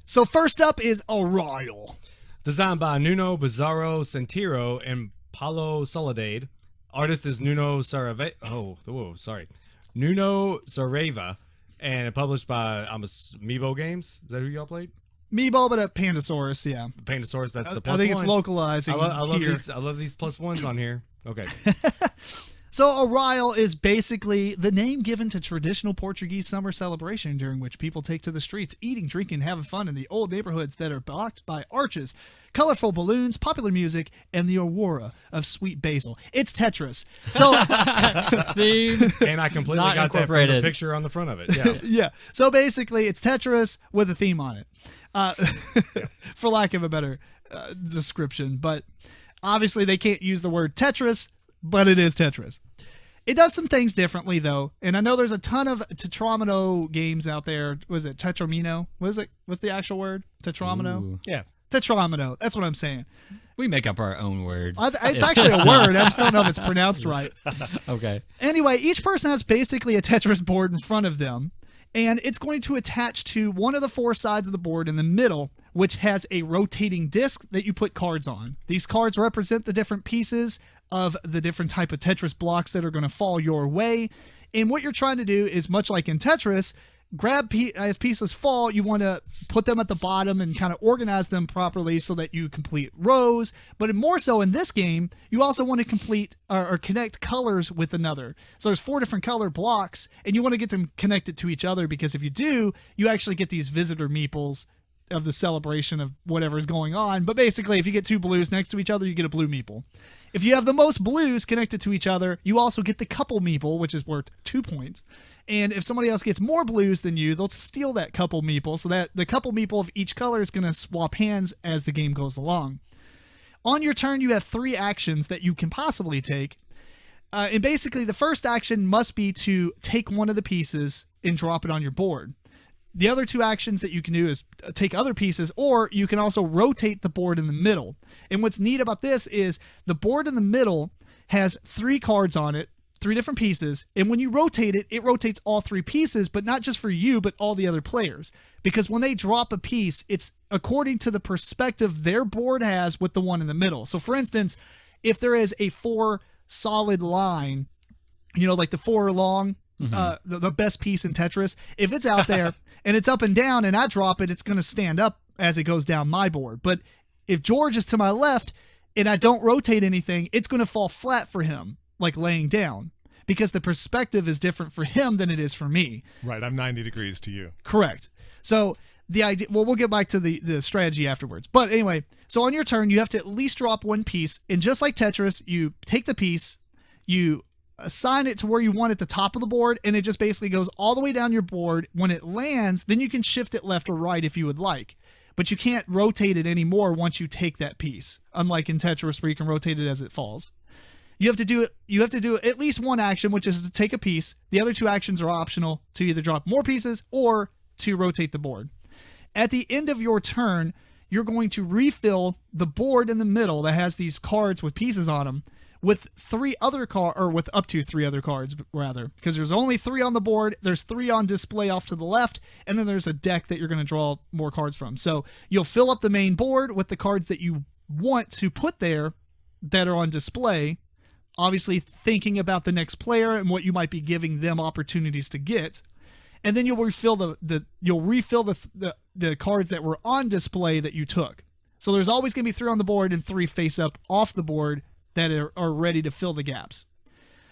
So first up is Arraial. Designed by Nuno, Bizarro, Sentieiro, and Paulo Soledade. Artist is Nuno Saraiva. Nuno Saraiva, and published by MEBO Games. Is that who y'all played? MEBO, but a Pandasaurus, yeah. Pandasaurus, that's the plus I think one. It's localizing. I love these plus ones on here. Okay. So Arraial is basically the name given to traditional Portuguese summer celebration during which people take to the streets, eating, drinking, having fun in the old neighborhoods that are blocked by arches, colorful balloons, popular music, and the aurora of sweet basil. It's Tetris. So theme. And I completely got that from the picture on the front of it. Yeah. Yeah. So basically, it's Tetris with a theme on it, for lack of a better description. But obviously, they can't use the word Tetris, but it is Tetris. It does some things differently, though. And I know there's a ton of Tetramino games out there. Was it Tetramino? What is it? What's the actual word? Tetramino? Ooh. Yeah. Tetramino. That's what I'm saying. We make up our own words. It's actually a word. I just don't know if it's pronounced right. Okay. Anyway, each person has basically a Tetris board in front of them, and it's going to attach to one of the four sides of the board in the middle, which has a rotating disc that you put cards on. These cards represent the different pieces of the different type of Tetris blocks that are going to fall your way. And what you're trying to do is, much like in Tetris, as pieces fall, you want to put them at the bottom and kind of organize them properly so that you complete rows. But more so in this game, you also want to complete or connect colors with another. So there's 4 different color blocks, and you want to get them connected to each other, because if you do, you actually get these visitor meeples of the celebration of whatever is going on. But basically, if you get 2 blues next to each other, you get a blue meeple. If you have the most blues connected to each other, you also get the couple meeple, which is worth 2 points. And if somebody else gets more blues than you, they'll steal that couple meeple, so that the couple meeple of each color is going to swap hands as the game goes along. On your turn, you have 3 actions that you can possibly take. And basically, the first action must be to take one of the pieces and drop it on your board. The other 2 actions that you can do is take other pieces, or you can also rotate the board in the middle. And what's neat about this is the board in the middle has 3 cards on it, 3 different pieces, and when you rotate it, it rotates all 3 pieces, but not just for you, but all the other players. Because when they drop a piece, it's according to the perspective their board has with the one in the middle. So for instance, if there is a 4 solid line, like the 4 long, the best piece in Tetris, if it's out there and it's up and down and I drop it, it's going to stand up as it goes down my board. But if George is to my left and I don't rotate anything, it's going to fall flat for him, like laying down, because the perspective is different for him than it is for me. Right. I'm 90 degrees to you. Correct. So the idea, we'll get back to the strategy afterwards. But anyway, so on your turn, you have to at least drop 1 piece. And just like Tetris, you take the piece, you assign it to where you want at the top of the board, and it just basically goes all the way down your board. When it lands, then you can shift it left or right if you would like, but you can't rotate it anymore once you take that piece, unlike in Tetris where you can rotate it as it falls. You have to do at least 1 action, which is to take a piece. The other 2 actions are optional, to either drop more pieces or to rotate the board. At the end of your turn, you're going to refill the board in the middle that has these cards with pieces on them with 3 other with up to 3 other cards, rather, because there's only 3 on the board. There's 3 on display off to the left, and then there's a deck that you're going to draw more cards from. So you'll fill up the main board with the cards that you want to put there that are on display, obviously thinking about the next player and what you might be giving them opportunities to get. And then you'll refill the cards that were on display that you took. So there's always going to be 3 on the board and 3 face up off the board that are ready to fill the gaps.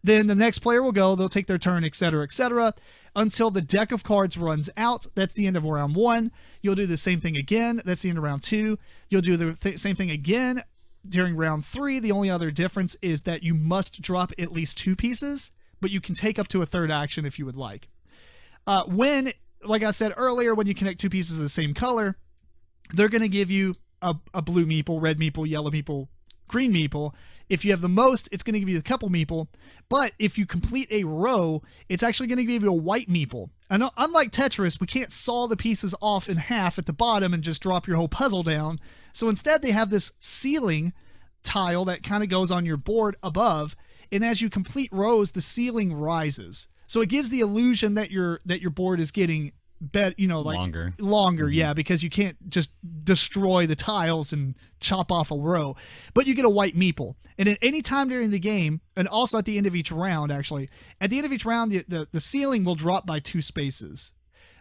Then the next player will go, they'll take their turn, etc., until the deck of cards runs out. That's the end of round 1. You'll do the same thing again. That's the end of round 2. You'll do the same thing again during round 3. The only other difference is that you must drop at least 2 pieces, but you can take up to a 3rd action if you would like. Like I said earlier, when you connect 2 pieces of the same color, they're going to give you a blue meeple, red meeple, yellow meeple, green meeple. If you have the most, it's going to give you a couple meeple. But if you complete a row, it's actually going to give you a white meeple. And unlike Tetris, we can't saw the pieces off in half at the bottom and just drop your whole puzzle down. So instead, they have this ceiling tile that kind of goes on your board above. And as you complete rows, the ceiling rises. So it gives the illusion that your board is getting like Longer. yeah, because you can't just destroy the tiles and chop off a row. But you get a white meeple. And at any time during the game, and also at the end of each round, actually, at the end of each round, the ceiling will drop by 2 spaces.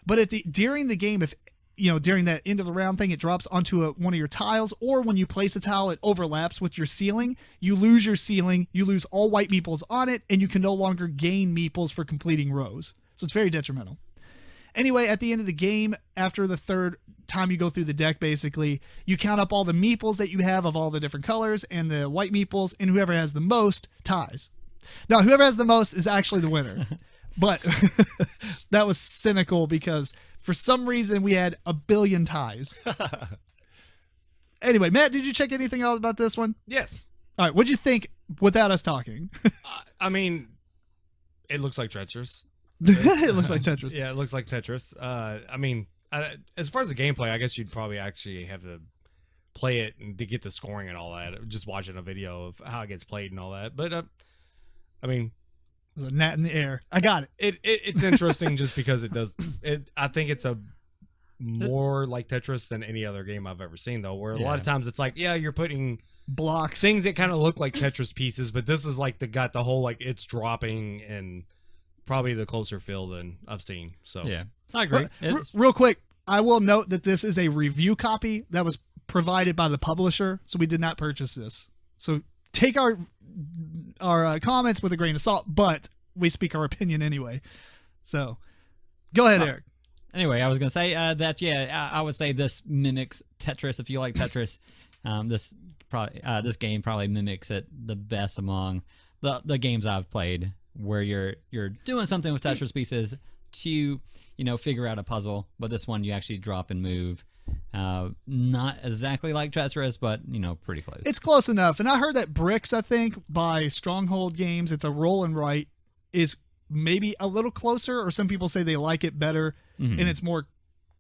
But during the game, if during that end of the round thing, it drops onto one of your tiles, or when you place a tile, it overlaps with your ceiling. You lose your ceiling, you lose all white meeples on it, and you can no longer gain meeples for completing rows. So it's very detrimental. Anyway, at the end of the game, after the third time you go through the deck, basically, you count up all the meeples that you have of all the different colors and the white meeples, and whoever has the most ties. Now, whoever has the most is actually the winner. But that was cynical because for some reason we had a billion ties. Anyway, Matt, did you check anything out about this one? Yes. All right, what'd you think without us talking? I mean, it looks like Tetris. It looks like Tetris. Yeah, it looks like Tetris. I mean, as far as the gameplay, I guess you'd probably actually have to play it and to get the scoring and all that. Just watching a video of how it gets played and all that. But I mean, there's a gnat in the air. I got it. It's interesting just because it does. I think it's a more like Tetris than any other game I've ever seen, though. Where a lot of times it's like, yeah, you're putting blocks, things that kind of look like Tetris pieces, but this is like got the whole like it's dropping and probably the closer feel than I've seen. So yeah, I agree. Real quick, I will note that this is a review copy that was provided by the publisher, so we did not purchase this. So take our comments with a grain of salt, but we speak our opinion anyway. So go ahead, Eric. Anyway, I was gonna say that I would say this mimics Tetris. If you like Tetris, this game probably mimics it the best among the games I've played, where you're doing something with Tetris pieces to figure out a puzzle, but this one you actually drop and move. Not exactly like Tetris, but pretty close. It's close enough. And I heard that Bricks, I think, by Stronghold Games, it's a roll and write, is maybe a little closer, or some people say they like it better, and it's more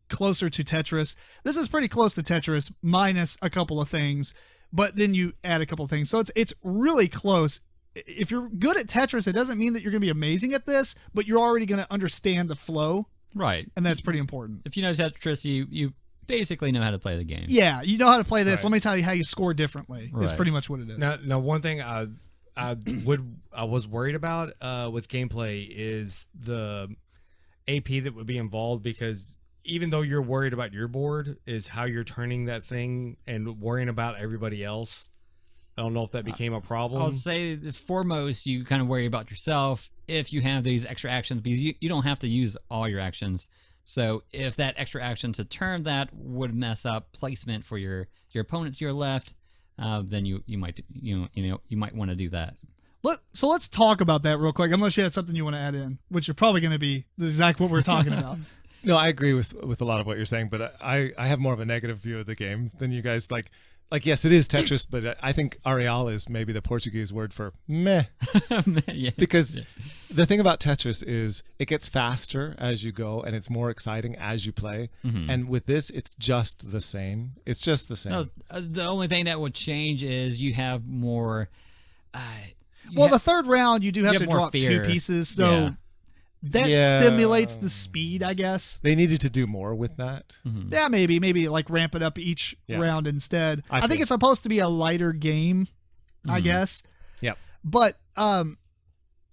closer to Tetris. This is pretty close to Tetris, minus a couple of things, but then you add a couple of things. So it's really close. If you're good at Tetris, it doesn't mean that you're going to be amazing at this, but you're already going to understand the flow. Right. And that's pretty important. If you know Tetris, you basically know how to play the game. Yeah, you know how to play this. Right. Let me tell you how you score differently. It's Right. pretty much what it is. Now one thing I was worried about with gameplay is the AP that would be involved, because even though you're worried about your board, is how you're turning that thing and worrying about everybody else. I don't know if that became a problem. I'll say foremost, you kind of worry about yourself if you have these extra actions, because you don't have to use all your actions. So if that extra action to turn that would mess up placement for your opponent to your left, then you might want to do that. So let's talk about that real quick, unless you had something you want to add in, which are probably going to be exactly what we're talking about. No, I agree with a lot of what you're saying, but I have more of a negative view of the game than you guys. Like yes, it is Tetris, but I think Arraial is maybe the Portuguese word for meh. Yeah. Because the thing about Tetris is it gets faster as you go, and it's more exciting as you play. And with this, it's just the same. It's just the same. No, the only thing that would change is you have more. The third round, you do have you to have more drop fear. 2 pieces, so that simulates the speed, I guess. They needed to do more with that. Yeah, maybe like ramp it up each round instead. I think it's supposed to be a lighter game, I guess. Yep. But I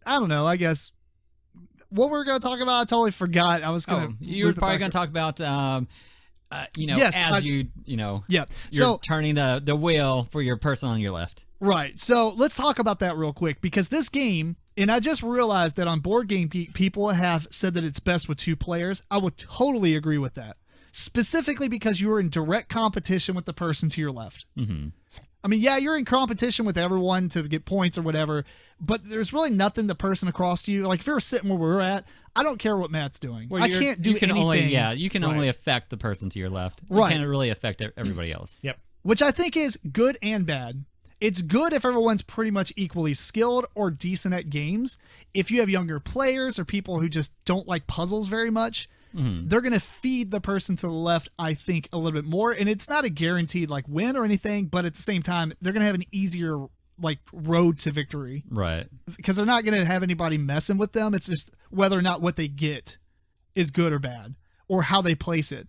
don't know. I guess what we're going to talk about, I totally forgot. I was going to. You were probably going to talk about, Yeah. You're turning the wheel for your person on your left. Right. So let's talk about that real quick, because this game, and I just realized that on Board Game Geek, people have said that it's best with 2 players. I would totally agree with that, specifically because you are in direct competition with the person to your left. I mean, yeah, you're in competition with everyone to get points or whatever, but there's really nothing the person across you, like if you're sitting where we're at, I don't care what Matt's doing. Well, I can't do anything. You can only affect the person to your left. Right. You can't really affect everybody else. Yep. Which I think is good and bad. It's good if everyone's pretty much equally skilled or decent at games. If you have younger players or people who just don't like puzzles very much, they're going to feed the person to the left, I think, a little bit more. And it's not a guaranteed like win or anything, but at the same time, they're going to have an easier like road to victory. Right. Because they're not going to have anybody messing with them. It's just whether or not what they get is good or bad. or how they place it.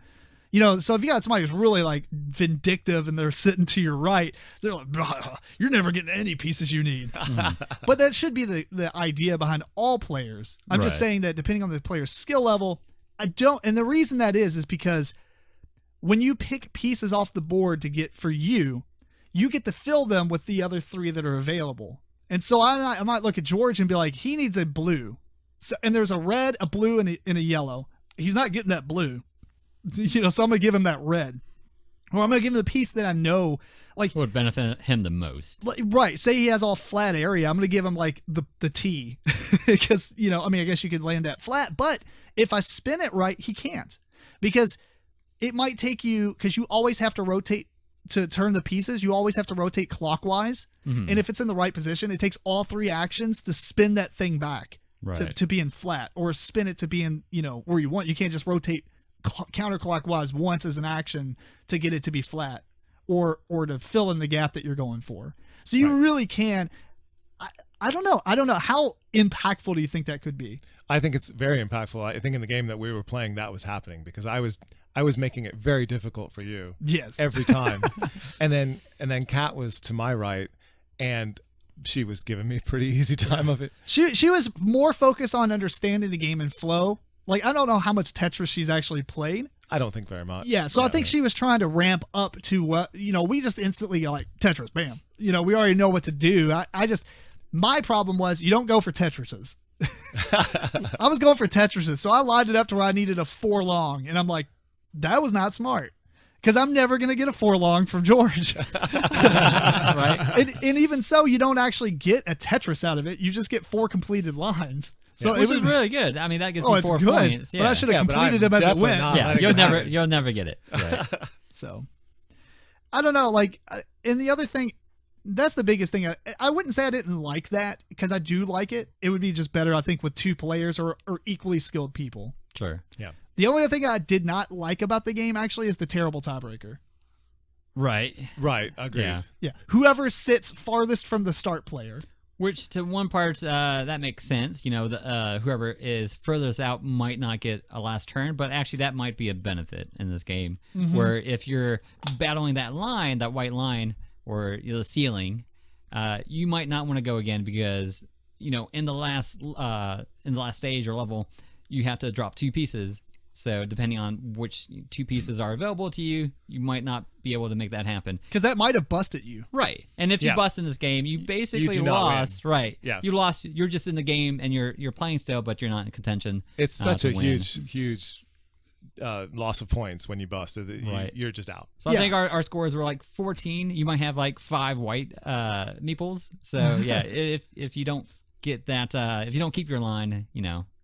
So if you got somebody who's really like vindictive and they're sitting to your right, they're like, you're never getting any pieces you need. But that should be the idea behind all players. I'm just saying that depending on the player's skill level, and the reason that is because when you pick pieces off the board to get for you get to fill them with the other 3 that are available. And so I might look at George and be like, he needs a blue. So, and there's a red, a blue, and a yellow. He's not getting that blue. So I'm going to give him that red. Or I'm going to give him the piece that I know like would benefit him the most. Right. Say he has all flat area. I'm going to give him like the T because, I guess you could land that flat, but if I spin it right, he can't because it might take you, because you always have to rotate to turn the pieces. You always have to rotate clockwise. And if it's in the right position, it takes all 3 actions to spin that thing back to be in flat or spin it to be in, where you want. You can't just rotate counterclockwise once as an action to get it to be flat or to fill in the gap that you're going for. So you really can. I don't know. How impactful do you think that could be? I think it's very impactful. I think in the game that we were playing, that was happening because I was making it very difficult for you. Yes. Every time. and then Kat was to my right and she was giving me a pretty easy time of it. She was more focused on understanding the game and flow. Like, I don't know how much Tetris she's actually played. I don't think very much. Yeah, so I think she was trying to ramp up to what, we just instantly go like, Tetris, bam. We already know what to do. My problem was you don't go for Tetrises. I was going for Tetrises, so I lined it up to where I needed a 4 long, and I'm like, that was not smart. Because I'm never going to get a 4 long from George. Right? And even so, you don't actually get a Tetris out of it. You just get 4 completed lines. So which is really good. I mean, that gives you 4 good, points. But I should have completed them as it went. You'll never get it. Right. So, I don't know. Like, and the other thing, that's the biggest thing. I wouldn't say I didn't like that because I do like it. It would be just better, I think, with 2 players or equally skilled people. Sure. Yeah. The only other thing I did not like about the game actually is the terrible tiebreaker. Right. Agreed. Yeah. Whoever sits farthest from the start player. Which to one part, that makes sense. Whoever is furthest out might not get a last turn, but actually that might be a benefit in this game. Where if you're battling that line, that white line, or the ceiling, you might not want to go again because, in the last stage or level, you have to drop 2 pieces. So depending on which 2 pieces are available to you, you might not be able to make that happen. Because that might have busted you. Right. And if you bust in this game, you basically lost. Right. Yeah. You lost. You're just in the game and you're playing still, but you're not in contention. It's such a huge loss of points when you bust. Right. You're just out. So I think our scores were like 14. You might have like 5 white meeples. So yeah, if you don't get that, if you don't keep your line,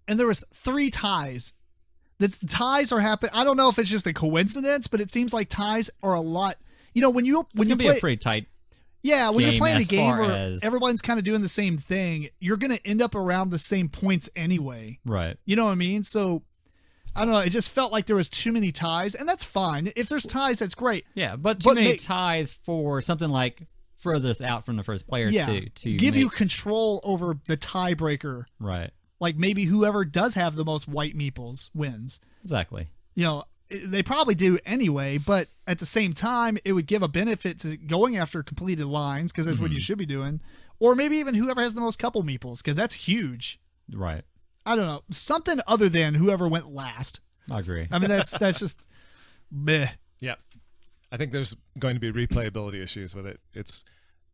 And there was 3 ties. The ties are happening. I don't know if it's just a coincidence, but it seems like ties are a lot. When you play, be a pretty tight. Yeah, when you're playing a game where as everyone's kind of doing the same thing, you're going to end up around the same points anyway. Right. You know what I mean? So I don't know. It just felt like there was too many ties, and that's fine. If there's ties, that's great. Yeah, but too many ties for something like furthest out from the first player to give you control over the tiebreaker. Right. Like maybe whoever does have the most white meeples wins. Exactly. They probably do anyway, but at the same time, it would give a benefit to going after completed lines because that's what you should be doing. Or maybe even whoever has the most couple meeples because that's huge. Right. I don't know. Something other than whoever went last. I agree. I mean, that's just meh. Yeah. I think there's going to be replayability issues with it.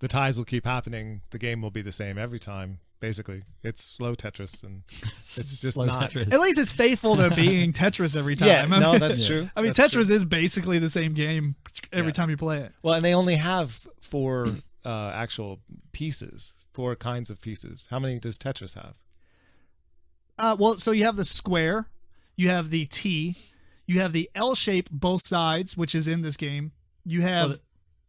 The ties will keep happening. The game will be the same every time. Basically, it's slow Tetris, and it's just slow not. Tetris. At least it's faithful to being Tetris every time. Yeah, no, that's true. I mean, that's Tetris true. is basically the same game every time you play it. Well, and they only have 4 actual pieces, 4 kinds of pieces. How many does Tetris have? So you have the square, you have the T, you have the L shape both sides, which is in this game. You have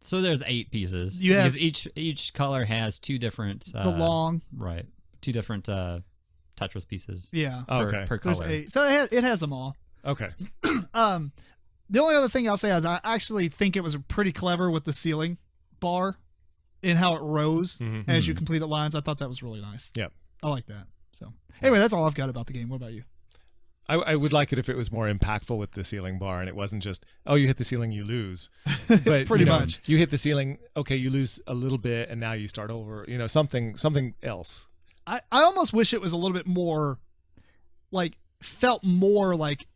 so there's 8 pieces. You have because each color has 2 different the long, right, 2 different Tetris pieces. Yeah. Per There's color. 8. So it has them all. Okay. The only other thing I'll say is I actually think it was pretty clever with the ceiling bar and how it rose as you completed lines. I thought that was really nice. Yeah. I like that. So anyway, that's all I've got about the game. What about you? I would like it if it was more impactful with the ceiling bar, and it wasn't just, oh, you hit the ceiling, you lose. But Pretty much. you hit the ceiling, okay, you lose a little bit, and now you start over. Something else. I almost wish it was a little bit more, like, felt more like,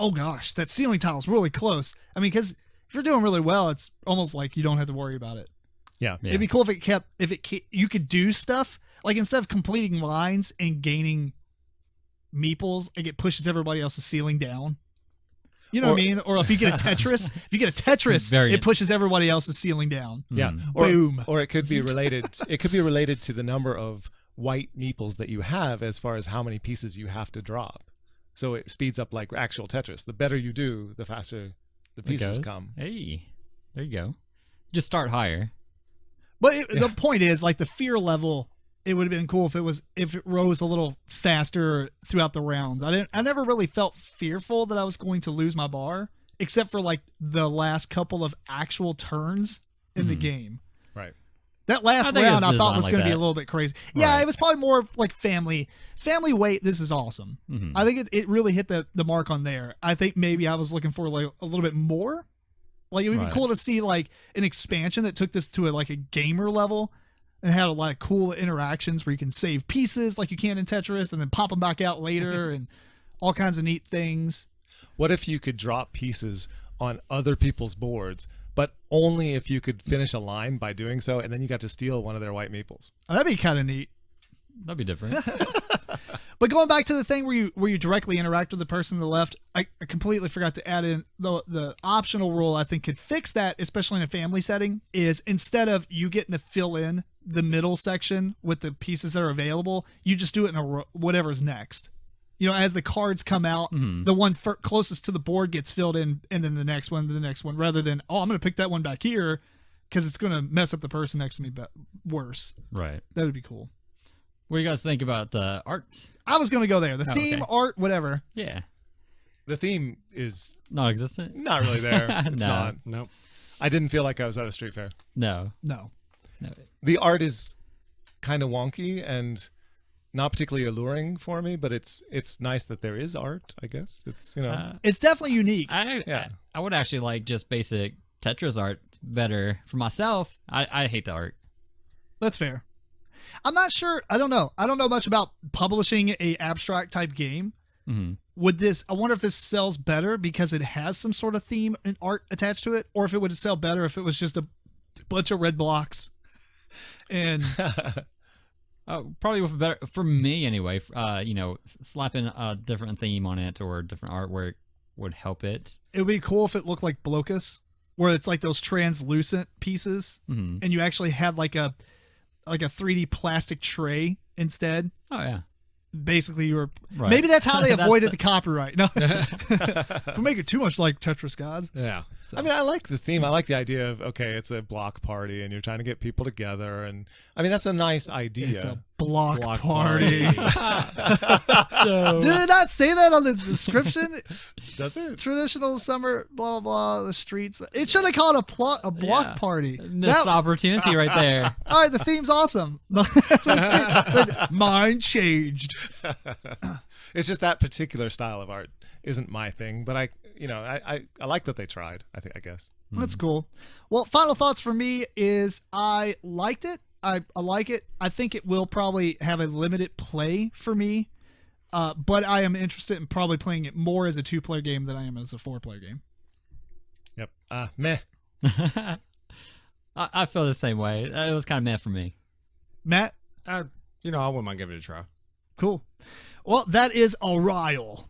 oh gosh, that ceiling tile's really close. I mean, because if you're doing really well, it's almost like you don't have to worry about it. Yeah. It'd be cool you could do stuff, like instead of completing lines and gaining meeples, like it pushes everybody else's ceiling down. You know what I mean? Or if you get a Tetris, it pushes everybody else's ceiling down. Yeah. Boom. Or it could be related. It could be related to the number of white meeples that you have, as far as how many pieces you have to drop. So it speeds up like actual Tetris. The better you do, the faster the pieces come. Hey, there you go. Just start higher. But the point is, like, the fear level, it would have been cool if it rose a little faster throughout the rounds. I never really felt fearful that I was going to lose my bar, except for like the last couple of actual turns in the game. Right. That last round I thought was like going to be a little bit crazy. Yeah, Right. it was probably more of like family weight. This is awesome. Mm-hmm. I think it really hit the mark on there. I think maybe I was looking for like a little bit more. Like, it would be cool to see like an expansion that took this to a gamer level and had a lot of cool interactions where you can save pieces like you can in Tetris and then pop them back out later and all kinds of neat things. What if you could drop pieces on other people's boards, but only if you could finish a line by doing so, and then you got to steal one of their white meeples? Oh, that'd be kind of neat. That'd be different. But going back to the thing where you directly interact with the person on the left, I completely forgot to add in the optional rule I think could fix that, especially in a family setting, is instead of you getting to fill in the middle section with the pieces that are available, you just do it in whatever's next. As the cards come out, the one closest to the board gets filled in, and then the next one, rather than, oh, I'm going to pick that one back here because it's going to mess up the person next to me worse. Right. That would be cool. What do you guys think about the art? I was going to go there. The theme, art, whatever. Yeah. The theme is Non-existent? not really there. It's No. not. Nope. I didn't feel like I was at a street fair. No. The art is kind of wonky and not particularly alluring for me, but it's nice that there is art, I guess. It's, It's definitely unique. I would actually like just basic Tetris art better for myself. I hate the art. That's fair. I'm not sure. I don't know. I don't know much about publishing a abstract type game. Mm-hmm. I wonder if this sells better because it has some sort of theme and art attached to it, or if it would sell better if it was just a bunch of red blocks. And probably with better, for me anyway, slapping a different theme on it or different artwork would help it. it would be cool if it looked like Blocus, where it's like those translucent pieces, and you actually had like a 3D plastic tray instead. Oh, yeah. Basically, you were Right. maybe that's how they That's avoided the- the copyright. No, if we make it too much like Tetris, guys. Yeah. I mean, I like the theme. I like the idea of, okay, it's a block party and you're trying to get people together. And I mean, that's a nice idea. It's a block Block party. So, Did it not say that on the description? Does it? Traditional summer, blah blah blah. The streets. It should have called a block Yeah. party. missed opportunity right there. All right, the theme's awesome. Mine changed. It's just that particular style of art isn't my thing, but I like that they tried. I guess. That's cool. Well, final thoughts for me is I liked it. I like it. I think it will probably have a limited play for me, but I am interested in probably playing it more as a 2-player game than I am as a 4-player game. Yep. Meh. I feel the same way. It was kind of meh for me. Matt, I wouldn't mind giving it a try. cool. Well, that is Arraial.